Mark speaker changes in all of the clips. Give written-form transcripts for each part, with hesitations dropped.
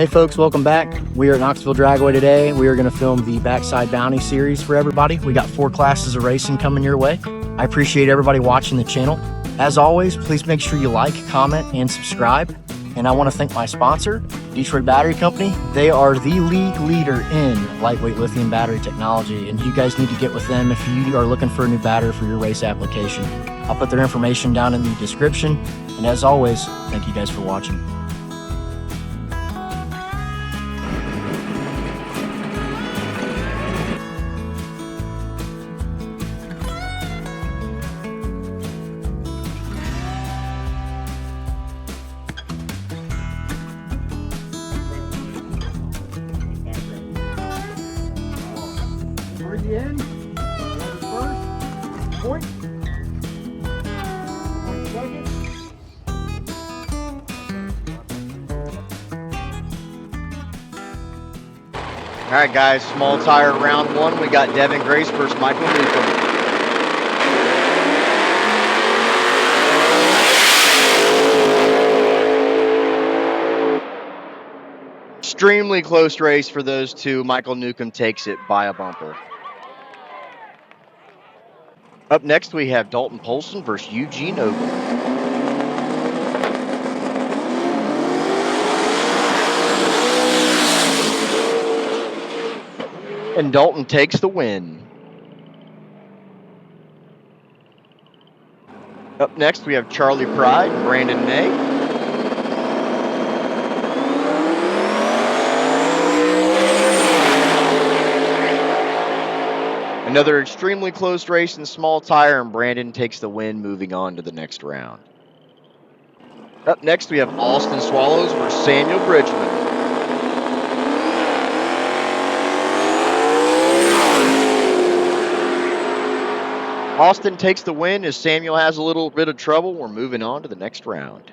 Speaker 1: Hey folks, welcome back. We are at Knoxville Dragway today. We are going to film the Backside Bounty series for everybody. We got 4 classes of racing coming your way. I appreciate everybody watching the channel. As always, please make sure you like, comment, and subscribe. And I want to thank my sponsor, Detroit Battery Company. They are the league leader in lightweight lithium battery technology, and you guys need to get with them if you are looking for a new battery for your race application. I'll put their information down in the description. And as always, thank you guys for watching. Towards the end, first, point. Second.
Speaker 2: All right, guys, small tire round 1. We got Devin Grace versus Michael Newcomb. Extremely close race for those two. Michael Newcomb takes it by a bumper. Up next, we have Dalton Polson versus Eugene Ogle. And Dalton takes the win. Up next, we have Charlie Pride and Brandon May. Another extremely close race in small tire, and Brandon takes the win, moving on to the next round. Up next, we have Austin Swallows versus Samuel Bridgman. Austin takes the win as Samuel has a little bit of trouble. We're moving on to the next round.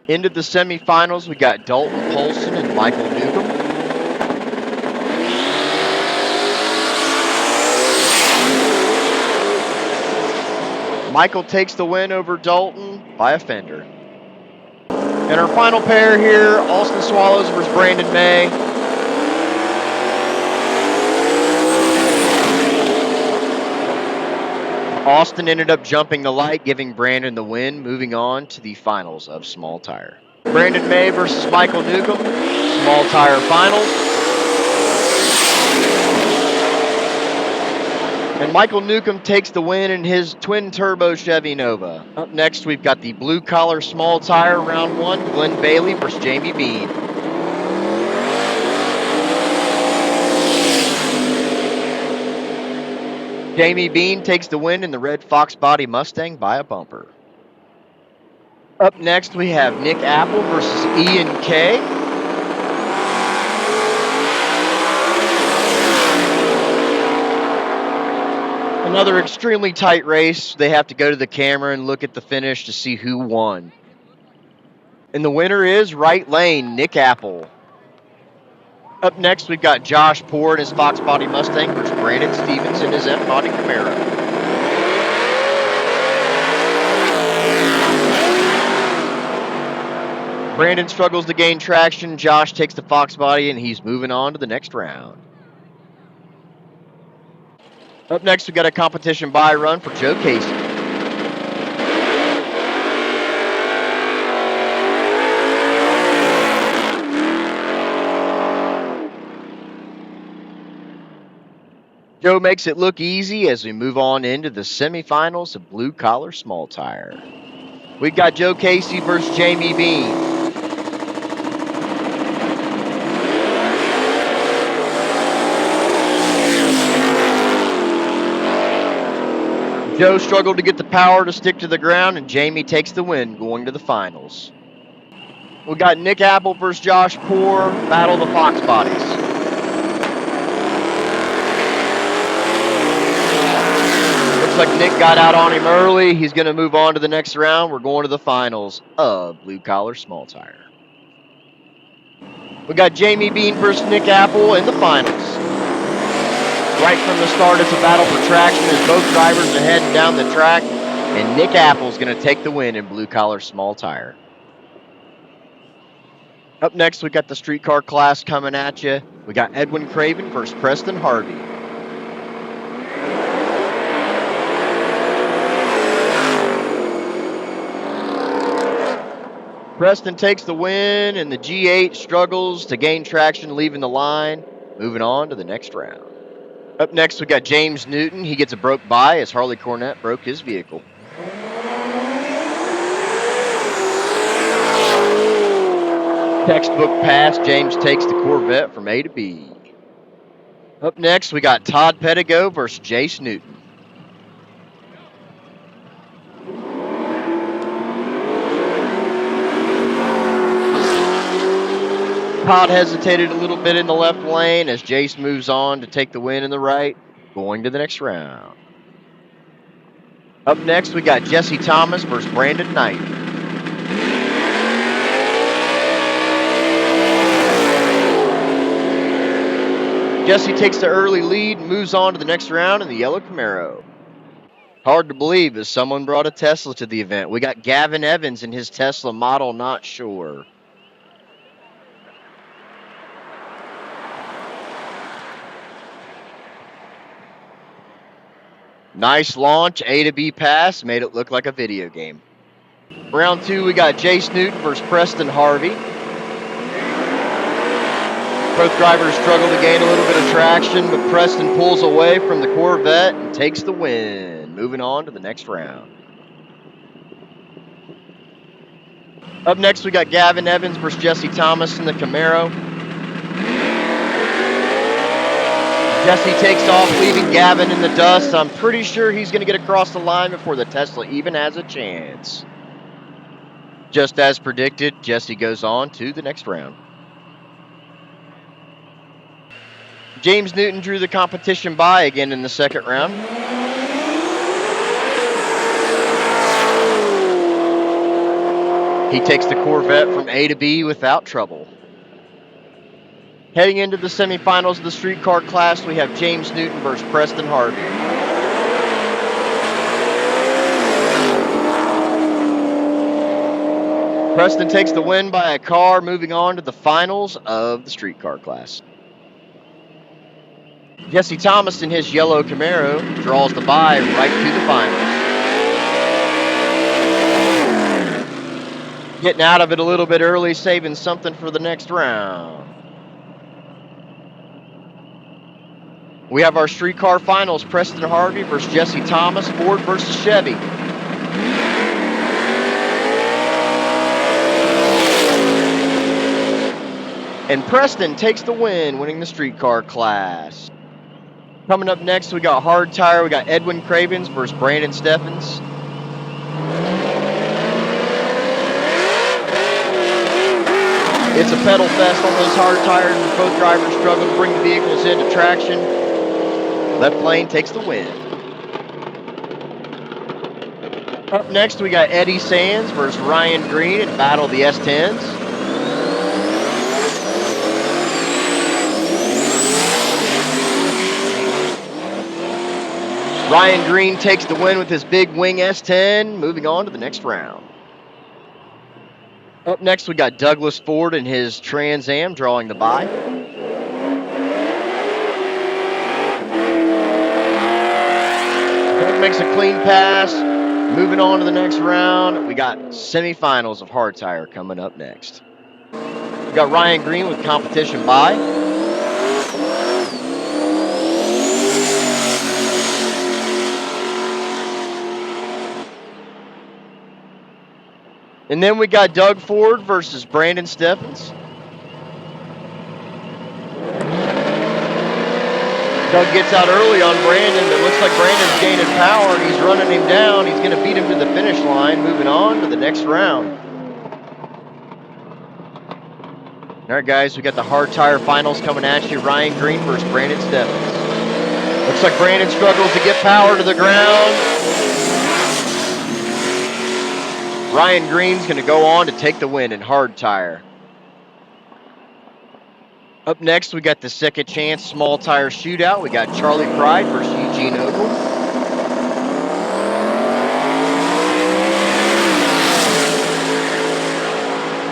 Speaker 2: Into the semifinals, we got Dalton Polson and Michael Newcomb. Michael takes the win over Dalton by a fender. And our final pair here, Austin Swallows versus Brandon May. Austin ended up jumping the light, giving Brandon the win, moving on to the finals of small tire. Brandon May versus Michael Newcomb, small tire finals. And Michael Newcomb takes the win in his twin-turbo Chevy Nova. Up next, we've got the blue-collar small tire round 1, Glenn Bailey versus Jamie Bean. Jamie Bean takes the win in the red Fox body Mustang by a bumper. Up next, we have Nick Apple versus Ian Kay. Another extremely tight race. They have to go to the camera and look at the finish to see who won. And the winner is right lane, Nick Apple. Up next, we've got Josh Poor in his Fox body Mustang versus Brandon Stevens in his F-body Camaro. Brandon struggles to gain traction. Josh takes the Fox body, and he's moving on to the next round. Up next, we got a competition buy run for Joe Casey. Joe makes it look easy as we move on into the semifinals of blue collar small tire. We've got Joe Casey versus Jamie Bean. Joe struggled to get the power to stick to the ground, and Jamie takes the win, going to the finals. We got Nick Apple versus Josh Poor, battle the Fox bodies. Looks like Nick got out on him early. He's going to move on to the next round. We're going to the finals of blue collar small tire. We got Jamie Bean versus Nick Apple in the finals. Right from the start, it's a battle for traction as both drivers are heading down the track, and Nick Apple's going to take the win in blue collar small tire. Up next, we got the streetcar class coming at you. We got Edwin Craven versus Preston Harvey. Preston takes the win, and the G8 struggles to gain traction, leaving the line. Moving on to the next round. Up next, we got James Newton. He gets a broke by as Harley Cornett broke his vehicle. Textbook pass. James takes the Corvette from A to B. Up next, we got Todd Pettigo versus Jace Newton. Todd hesitated a little bit in the left lane as Jace moves on to take the win in the right, going to the next round. Up next, we got Jesse Thomas versus Brandon Knight. Jesse takes the early lead and moves on to the next round in the yellow Camaro. Hard to believe as someone brought a Tesla to the event. We got Gavin Evans in his Tesla model, not sure. Nice launch, A to B pass, made it look like a video game. Round 2, we got Jace Newton versus Preston Harvey. Both drivers struggle to gain a little bit of traction, but Preston pulls away from the Corvette and takes the win. Moving on to the next round. Up next, we got Gavin Evans versus Jesse Thomas in the Camaro. Jesse takes off, leaving Gavin in the dust. I'm pretty sure he's going to get across the line before the Tesla even has a chance. Just as predicted, Jesse goes on to the next round. James Newton drew the competition by again in the second round. He takes the Corvette from A to B without trouble. Heading into the semifinals of the streetcar class, we have James Newton versus Preston Harvey. Preston takes the win by a car, moving on to the finals of the streetcar class. Jesse Thomas in his yellow Camaro draws the bye right to the finals. Getting out of it a little bit early, saving something for the next round. We have our streetcar finals, Preston Harvey versus Jesse Thomas, Ford versus Chevy. And Preston takes the win, winning the streetcar class. Coming up next, we got hard tire. We got Edwin Cravens versus Brandon Steffens. It's a pedal fest on those hard tires as both drivers struggle to bring the vehicles into traction. Left lane takes the win. Up next, we got Eddie Sands versus Ryan Green in battle of the S10s. Ryan Green takes the win with his big wing S10, moving on to the next round. Up next, we got Douglas Ford in his Trans Am drawing the bye. Doug makes a clean pass. Moving on to the next round, we got semifinals of hard tire coming up next. We got Ryan Green with competition bye. And then we got Doug Ford versus Brandon Steffens. Doug gets out early on Brandon, but it looks like Brandon's gaining power, and he's running him down. He's going to beat him to the finish line, moving on to the next round. All right, guys, we got the hard tire finals coming at you. Ryan Green versus Brandon Steffens. Looks like Brandon struggles to get power to the ground. Ryan Green's going to go on to take the win in hard tire. Up next, we got the second chance small tire shootout. We got Charlie Pride versus Eugene Ogle.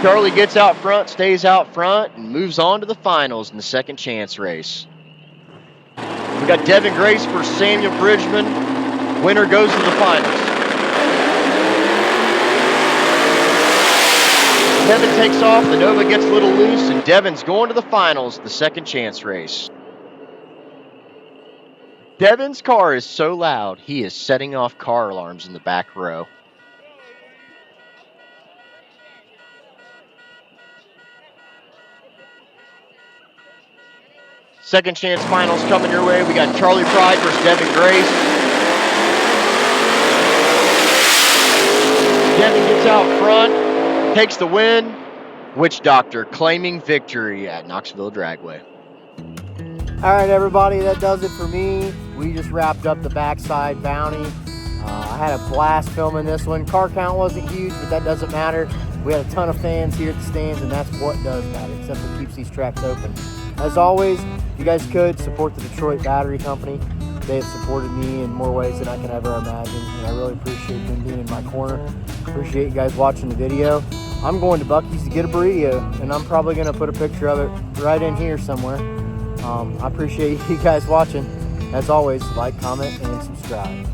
Speaker 2: Charlie gets out front, stays out front, and moves on to the finals in the second chance race. We got Devin Grace for Samuel Bridgman. Winner goes to the finals. Devin takes off, the Nova gets a little loose, and Devin's going to the finals, the second chance race. Devin's car is so loud, he is setting off car alarms in the back row. Second chance finals coming your way. We got Charlie Pride versus Devin Grace. Devin gets out front, takes the win. Witch Doctor claiming victory at Knoxville Dragway.
Speaker 1: All right, everybody, that does it for me. We just wrapped up the backside bounty. I had a blast filming this one. Car count wasn't huge, but that doesn't matter. We had a ton of fans here at the stands, and that's what does matter. It simply keeps these tracks open. As always, if you guys could support the Detroit Battery Company. They have supported me in more ways than I can ever imagine, and I really appreciate them being in my corner. Appreciate you guys watching the video. I'm going to Buc-ee's to get a burrito, and I'm probably going to put a picture of it right in here somewhere. I appreciate you guys watching. As always, like, comment, and subscribe.